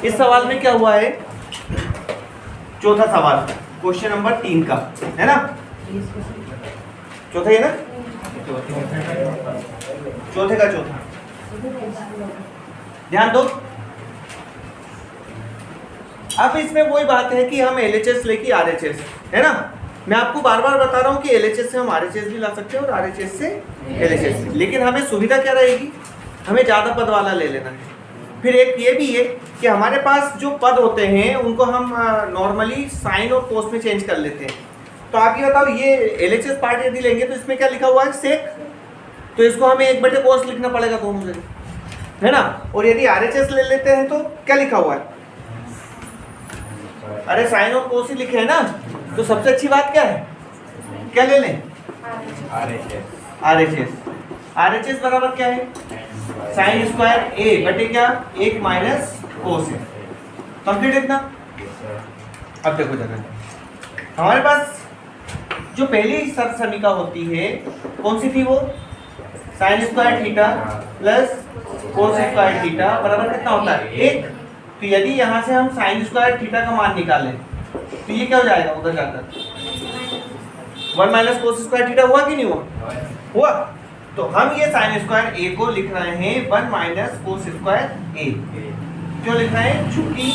इस सवाल में क्या हुआ है, चौथा सवाल क्वेश्चन नंबर 3 का है ना, चौथा है ना, चौथे का चौथा, ध्यान दो। अब इसमें वही बात है कि हम LHS लेके RHS है ना, मैं आपको बार बार बता रहा हूँ कि LHS से हम RHS भी ला सकते हैं और RHS से LHS, लेकिन हमें सुविधा क्या रहेगी, हमें ज़्यादा पद वाला ले लेना है। फिर एक ये भी है कि हमारे पास जो पद होते हैं उनको हम नॉर्मली साइन और कोस में चेंज कर लेते हैं। तो आप ये बताओ, ये LHS पार्ट यदि लेंगे तो इसमें क्या लिखा हुआ है, सेक, तो इसको हमें 1/cos लिखना पड़ेगा दोनों से, है ना। और यदि RHS ले लेते हैं तो क्या लिखा हुआ है, अरे साइन और कोस ही लिखे हैं ना, तो सबसे अच्छी बात क्या है, क्या ले लें, RHS बराबर क्या है, साइन स्क्वायर A बटे क्या, 1 माइनस कोस है। कंप्लीट इतना। अब देखो जगह, हमारे पास जो पहली समीका होती है कौन सी थी, वो sine square theta plus cos square theta बराबर कितना होता है, 1। तो यदि यहाँ से हम साइन स्क्वायर थीटा का मान निकालें तो ये क्या हो जाएगा, उधर जाकर 1 माइनस कोस स्क्वायर थीटा हुआ कि नहीं हुआ, हुआ। तो हम ये साइन स्क्वायर A को लिख रहे हैं 1 माइनस कोस स्क्वायर A, क्यों लिख रहे हैं, चूंकि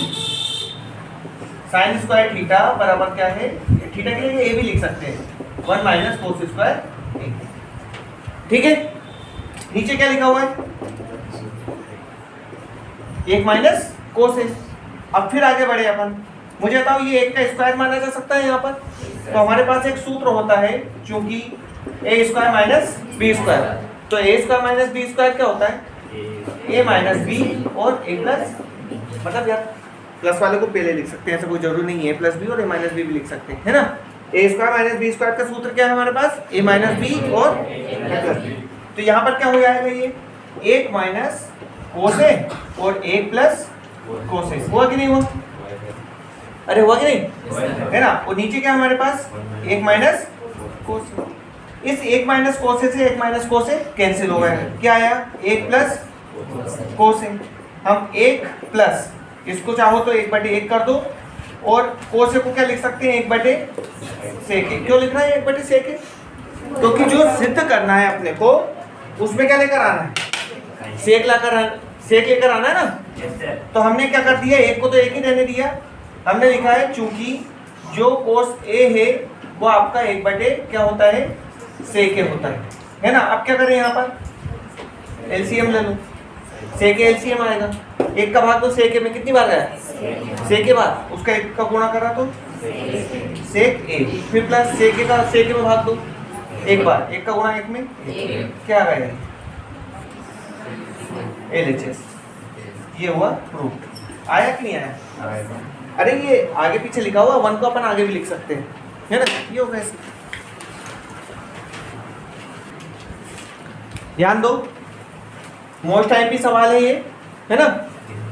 साइन स्क्वायर थीटा बराबर क्या है, थीटा के लिए A भी लिख सकते हैं 1 माइनस कोस स्क्वायर A, ठीक है। नीचे क्या लिखा हुआ है, 1 माइनस कोस है। अब फिर आगे बढ़े अपन, मुझे बताओ ये 1 का स्क्वायर माना जा सकता है यहाँ पर, तो हमारे पास एक सूत्र होता है, चूंकि A square minus B square, तो A square minus B square क्या होता है, A माइनस B और A प्लस, मतलब यार प्लस वाले को पहले लिख सकते हैं, ऐसा कोई जरूरी नहीं है, प्लस B और A माइनस B भी लिख सकते हैं, है ना। A square minus B square का सूत्र क्या है हमारे पास, A माइनस B और A प्लस B। तो यहाँ पर क्या हो जाएगा, ये 1 माइनस कोस है और 1 प्लस कोस है, हुआ कि नहीं हुआ, अरे हुआ कि नहीं, है ना। और नीचे क्या हमारे पास 1 माइनस कोस, इस 1 माइनस कोस से 1 माइनस कोस कैंसिल हो गया, क्या आया, 1 प्लस कोस है। हम 1 प्लस, इसको चाहो तो 1/1 कर दो, और कोस को क्या लिख सकते हैं, 1/sec। क्यों लिखना है 1/sec, क्योंकि जो सिद्ध करना है अपने को उसमें क्या लेकर आना है, सेक लेकर आना है ना। तो हमने क्या कर दिया, 1 को तो 1 ही रहने दिया, हमने लिखा है चूंकि जो कोस A है वो आपका 1/, क्या होता है, सेक होता है ना। अब क्या करें, यहाँ पर LCM ले लो, सेक LCM आएगा, 1 का भाग तो सेक में कितनी बार गया, सेक के बाद उसका 1 का गुणा करा तो सेक A, फिर प्लस सेक का सेक में भाग दो 1 बार, 1 का गुणा 1 में क्या आएगा, LHS। ये हुआ प्रूफ, आया कि नहीं आया, अरे ये आगे पीछे लिखा हुआ, 1 को अपन आगे भी लिख सकते हैं, है ना, ये होगा ऐसे। ध्यान दो, मोस्ट टाइप की सवाल है ये, है ना,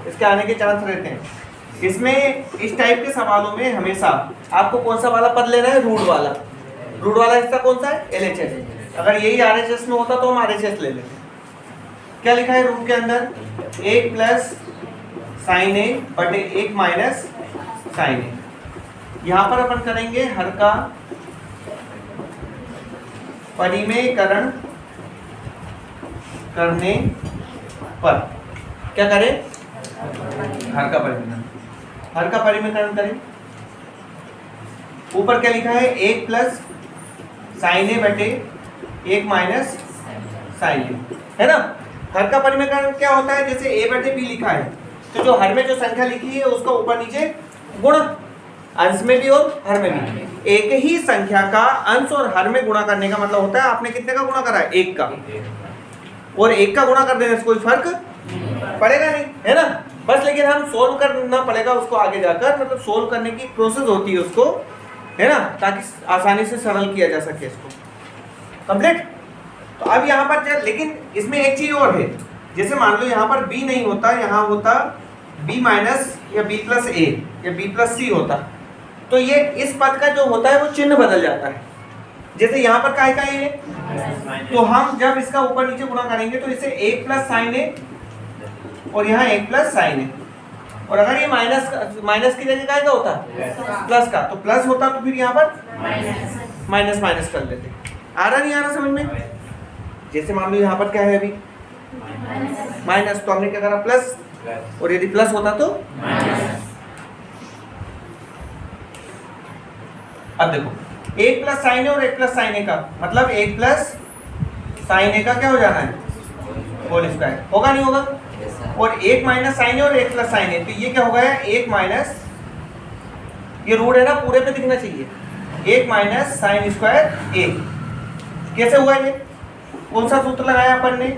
इसके आने के चांस रहते हैं। इसमें इस टाइप के सवालों में हमेशा आपको कौन सा वाला पद लेना है, रूट वाला हिस्सा कौन सा है, LHS। अगर यही RHS में होता तो हम RHS ले लेते। क्या लिखा है रूट के अंदर, 1 प्लस साइन A बटे 1 माइनस साइन A। यहाँ पर अपन करेंगे हर का परिमेयकरण करने पर, क्या करें, हर का परिमेयकरण करें। ऊपर क्या लिखा है, 1 प्लस साइन A बटे 1 माइनस साइन A, है ना। हर का परिमेयकरण क्या होता है, जैसे A बटे B लिखा है तो जो हर में जो संख्या लिखी है उसका ऊपर नीचे गुणा, अंश में भी और हर में भी। एक ही संख्या का अंश और हर में गुणा करने का मतलब होता है आपने कितने का गुणा करा है, 1 का, और 1 का गुणा कर देने से कोई फर्क पड़ेगा नहीं, है ना। बस लेकिन हम सोल्व करना पड़ेगा उसको आगे जाकर, मतलब सोल्व करने की प्रोसेस होती है उसको, है ना, ताकि आसानी से सरल किया जा सके इसको। कंप्लीट। तो अब यहाँ पर लेकिन इसमें एक चीज और है, जैसे मान लो यहाँ पर B नहीं होता, यहाँ होता B माइनस या B प्लस A या B प्लस C होता, तो ये इस पद का जो होता है वो चिन्ह बदल जाता है। जैसे यहाँ पर काय का ये, तो हम जब इसका ऊपर नीचे गुणा करेंगे तो इसे 1 प्लस साइन A और यहाँ 1 प्लस साइन A, और अगर ये माइनस की जगह काय का होता प्लस का, तो प्लस होता तो फिर यहाँ पर माइनस माइनस कर लेते। आ रहा नहीं आ रहा समझ में? जैसे मान लो यहाँ पर क्या है अभी माइनस, तो हमने क्या करा प्लस, और यदि प्लस होता तो अब देखो एक प्लस साइन ए और एक प्लस साइन ए का मतलब एक प्लस साइन ए का क्या हो जाना है होल स्क्वायर, होगा नहीं होगा? और एक माइनस साइन ए और एक प्लस साइन ए, तो ये क्या हो गया एक माइनस, ये रूट है ना पूरे पे दिखना चाहिए, एक माइनस साइन स्क्वायर ए। कैसे हुआ ये? कौन सा सूत्र लगाया अपन ने?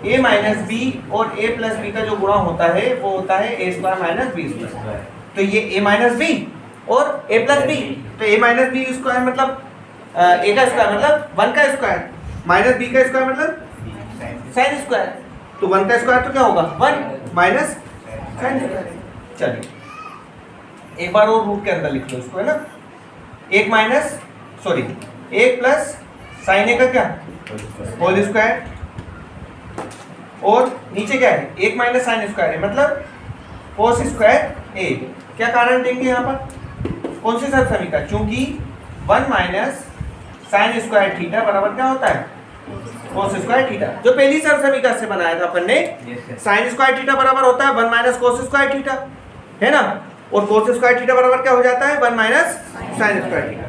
a माइनस बी और a प्लस बी का जो गुणा होता है वो होता है a square minus B square. तो ये a माइनस बी और a प्लस बी, तो a माइनस बी स्क्वायर मतलब a का स्क्वायर मतलब 1 का स्क्वायर माइनस b का स्क्वायर मतलब साइन स्क्वायर, तो 1 का स्क्वायर तो क्या होगा 1 माइनस साइन स्क्वायर। चलिए एक बार और रूट के अंदर लिख लो इसको, है ना, एक माइनस सॉरी एक प्लस साइन ए का क्या होल स्क्वायर, और नीचे क्या है एक माइनस साइन स्क्वायर है मतलब कोस स्क्वायर ए। क्या कारण देंगे यहाँ पर? कौन सी सर्व समीकरण? क्योंकि 1 माइनस साइन स्क्वायर थीटा बराबर क्या होता है कोस स्क्वायर थीटा, जो पहली सर्व समीकरण से बनाया था अपन ने। साइन स्क्वायर थीटा बराबर होता है 1 माइनस कोस स्क्वायर थीटा, है ना, और कोस स्क्वायर थीटा बराबर क्या हो जाता है 1 माइनस साइन स्क्वायर थीटा।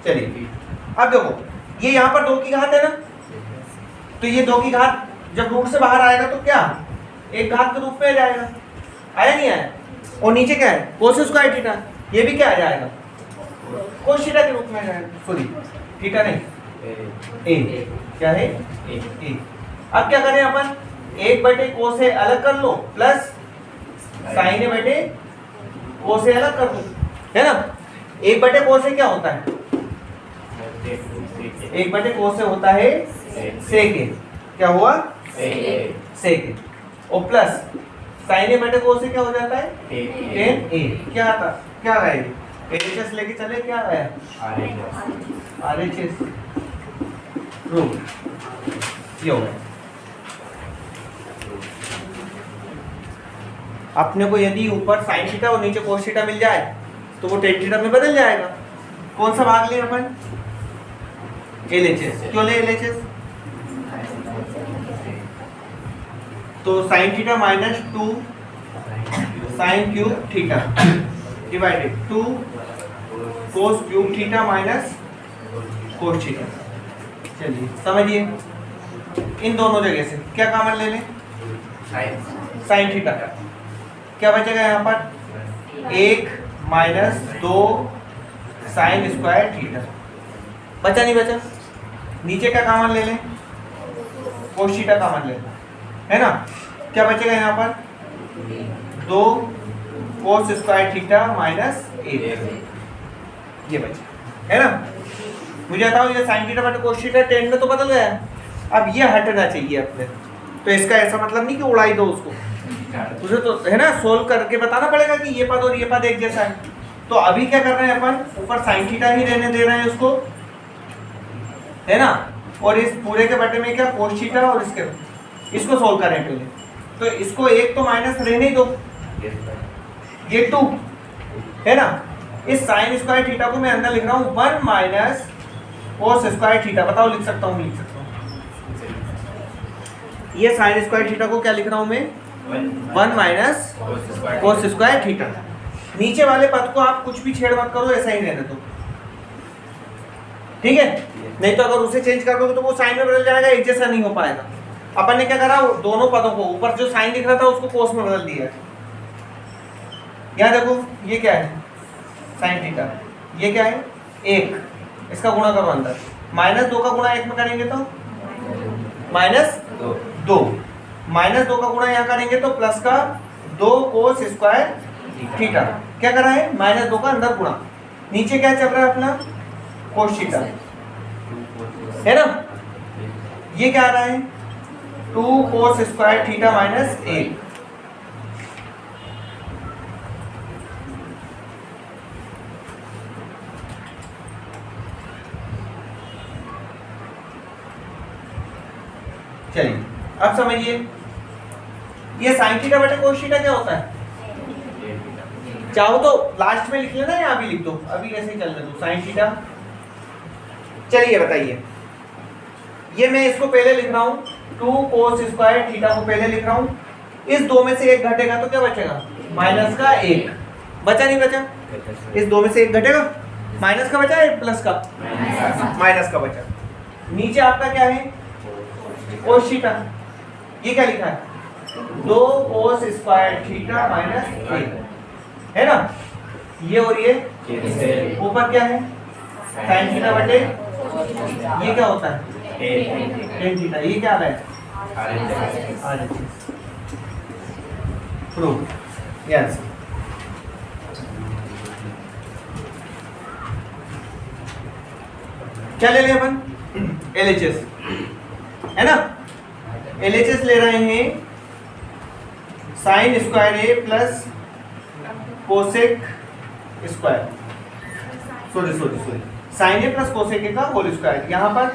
चलिए अब देखो ये यहाँ पर 2 की घात है ना, तो ये 2 की घात जब रूट से बाहर आएगा तो क्या एक घात के रूप में आ जाएगा, आया नहीं आया? और नीचे क्या है कोस स्क्वायर थीटा, ये भी क्या आ जाएगा कोस थीटा के रूप में आ जाएगा, सॉरी थीटा नहीं ए, क्या है ए। अब क्या करें अपन, 1/2 कोस ए अलग कर लो प्लस साइन ए बटे कोस ए अलग कर लो, है ना। 1/2 कोस ए क्या होता है 1/2 कोस ए होता है सेक ए, क्या हुआ सेक ए, और प्लस साइन ए बटे कोस ए क्या हो जाता है टेन ए। क्या आता क्या आया एलएचएस लेके चले, क्या आया आरएचएस रूट, ये हो गया। अपने को यदि ऊपर साइन थीटा और नीचे कोस थीटा मिल जाए तो वो टेन थीटा में बदल जाएगा। कौन सा भाग लें अपन एलएचएस, क्यों ले एलएचएस? तो sine theta minus 2 sine cube theta divided 2 cos cube theta minus cos theta. चलिए समझिए इन दोनों जगह से क्या कॉमन ले लें साइन थीटा का, क्या बचेगा यहाँ पर 1 माइनस 2 साइन स्क्वायर थीटा, बचा नहीं बचा? नीचे का कॉमन ले लें कोस थीटा कॉमन ले लें, है ना। क्या बचेगा यहाँ पर 2 कोस स्क्वायर थीटा माइनस 1, ये बचा, है ना। मुझे बताओ ये साइन थीटा बटे कोस थीटा टेन में तो बदल गया, अब ये हटना चाहिए अपने, तो इसका ऐसा मतलब नहीं कि उड़ाई दो उसको, उसे तो है ना सोल्व करके बताना पड़ेगा कि ये पद और ये पद एक जैसा है। तो अभी क्या कर रहे हैं अपन, ऊपर साइन थीटा ही रहने दे रहे हैं उसको, है ना, और इस पूरे के बटे में क्या कोस थीटा और इसको सोल्व करें पहले, तो इसको एक तो माइनस रहने ही दो, ये 2 है ना। इस साइन स्क्वायर थीटा को मैं अंदर लिख रहा हूँ 1 माइनस कोस स्क्वायर थीटा, बताओ लिख सकता हूँ, लिख सकता हूँ। ये साइन स्क्वायर थीटा को क्या लिख रहा हूँ मैं 1 माइनस कोस स्क्वायर थीटा। नीचे वाले पद को आप कुछ भी छेड़ मत करो, ऐसा ही रहने दो, ठीक है। नहीं तो अगर उसे चेंज कर दोगे तो वो साइन में बदल जाएगा, एक जैसा नहीं हो पाएगा। अपन ने क्या करा, दोनों पदों को ऊपर जो साइन दिख रहा था उसको कोस में बदल दिया। यहाँ देखो ये क्या है साइन थीटा, ये क्या है 1, इसका गुणा करो अंदर, माइनस 2 का गुणा 1 में करेंगे तो माइनस 2, माइनस 2 का गुणा यहाँ करेंगे तो प्लस का 2 कोस स्क्वायर थीटा। क्या कर रहा है माइनस 2 का अंदर गुणा, नीचे क्या चल रहा है अपना कोस थीटा, है ना। ये क्या आ रहा है 2 कोस स्क्वायर थीटा माइनस 1। चलिए अब समझिए ये साइन थीटा बटे कोस थीटा क्या होता है चाहो तो लास्ट में लिख लेना, यहाँ भी लिख दो, अभी ऐसे ही चलने दो साइन थीटा। चलिए बताइए, ये मैं इसको पहले लिख रहा हूँ 2 cos स्क्वायर थीटा को पहले लिख रहा हूँ। इस दो में से एक घटेगा तो क्या बचेगा, माइनस का 1 बचा, नहीं बचा? इस दो में से एक घटेगा, माइनस का बचा है प्लस का, माइनस का बचा। नीचे आपका क्या है, cos थीटा, ये क्या लिखा है 2 cos स्क्वायर थीटा माइनस 1 है ना, ये और ये ऊपर क्या है साइन थीटा बटे, ये क्या होता है टेन थीटा, ये क्या आ रहा है प्रूव, यस। क्या ले लें अपन, LHS है ना, LHS ले रहे हैं sign square A plus cosec square, sorry sine A plus cosec ए का होल स्क्वायर, यहाँ पर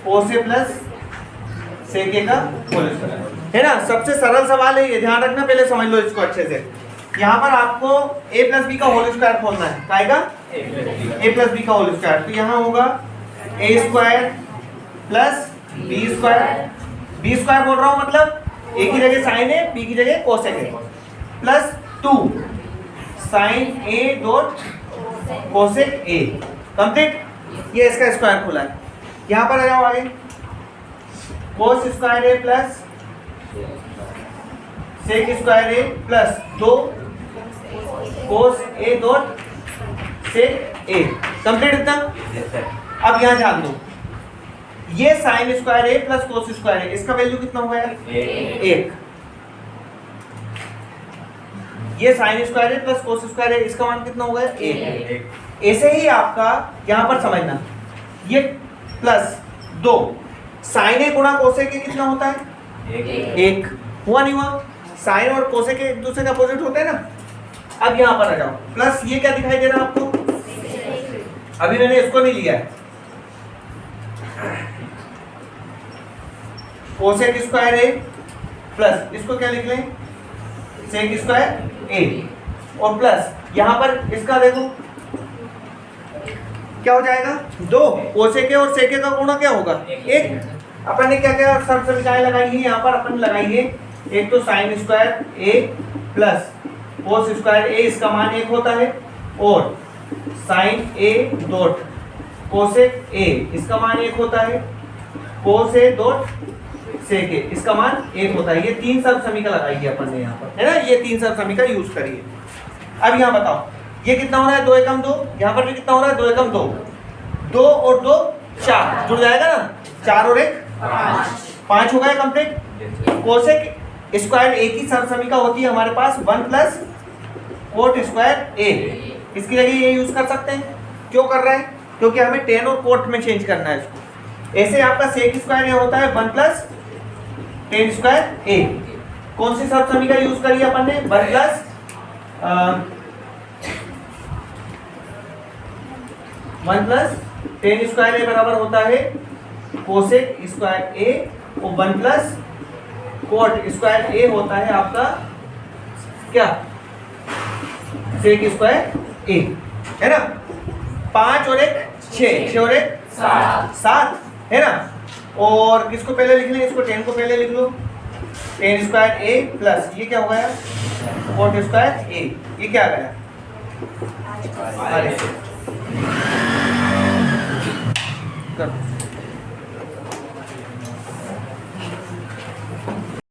कोस ए प्लस सेक ए का होल स्क्वायर है ना। सबसे सरल सवाल है ये, ध्यान रखना, पहले समझ लो इसको अच्छे से। यहाँ पर आपको a प्लस बी का होल स्क्वायर खोलना है, काएगा a प्लस बी का होल स्क्वायर, तो यहाँ होगा a square plus B square, B square बोल रहा हूँ मतलब a की जगह साइन है, b की जगह कोसेक है, plus 2 sine a dot cosec a, complete. ये इसका स्क्वायर खुला है, यहाँ पर आ जाओ आगे, cos square a plus sec square A plus 2 cos A dot sec A, complete इतना। अब यहाँ ध्यान दो, ये sine square A plus cos square A, इसका वैल्यू कितना होगा यार 1। ये sine square A plus cos square A, इसका मान कितना होगा 1। ऐसे ही आपका यहाँ पर समझना, ये प्लस 2 साइन ए गुणा कोसेक ए कितना होता है 1, हुआ नहीं हुआ? साइन और कोसेक के एक दूसरे का अपोजिट होते हैं ना। अब यहाँ पर आ जाओ, प्लस ये क्या दिखाई दे रहा है आपको, अभी मैंने इसको नहीं लिया है, कोसेक स्क्वायर ए प्लस इसको क्या लिख लें सेक स्क्वायर ए, और प्लस यहाँ पर इसका देखो क्या हो जाएगा 2 कोसेक और सेक का गुणा क्या होगा 1। अपन ने क्या क्या सब समीकरण लगाई है, यहाँ पर अपन लगाई है, एक तो sine square A plus cos square A, इसका मान 1 होता है, और sine A dot cosec A, इसका मान 1 होता है, कोस ए डॉट सेक ए, इसका मान 1 होता है। ये 3 सब समीकरण लगाई है अपन ने यहाँ पर, है ना, ये 3 सब समीकरण यूज करिए। अब यहाँ बताओ ये कितना हो रहा है 2 एकम 2, यहाँ पर भी कितना हो रहा है 2 एकम 2, 2 और 2 4 जुड़ जाएगा ना, 4 और 1 5 हो गए कंप्लीट। कोसेक स्क्वायर ए की सरसमीका होती है हमारे पास 1 प्लस कोट स्क्वायर ए, इसकी जगह ये यूज कर सकते हैं। क्यों कर रहे हैं, क्योंकि हमें टेन और कोट में चेंज करना है इसको। ऐसे आपका सेक स्क्वायर ये होता है 1 प्लस टेन स्क्वायर ए, कौन सी सरसमीका यूज करी अपन ने 1 प्लस 1 प्लस टेन स्क्वायर ए बराबर होता है कोसेक स्क्वायर ए, और 1 प्लस कोट स्क्वायर ए होता है आपका क्या सेक स्क्वायर ए, है ना। 5 और 1 6, 6 और 1 7 है ना। और किसको पहले लिख लें, इसको 10 को पहले लिख लो, टेन स्क्वायर ए प्लस ये क्या हो गया कोट स्क्वायर ए, ये क्या आ गया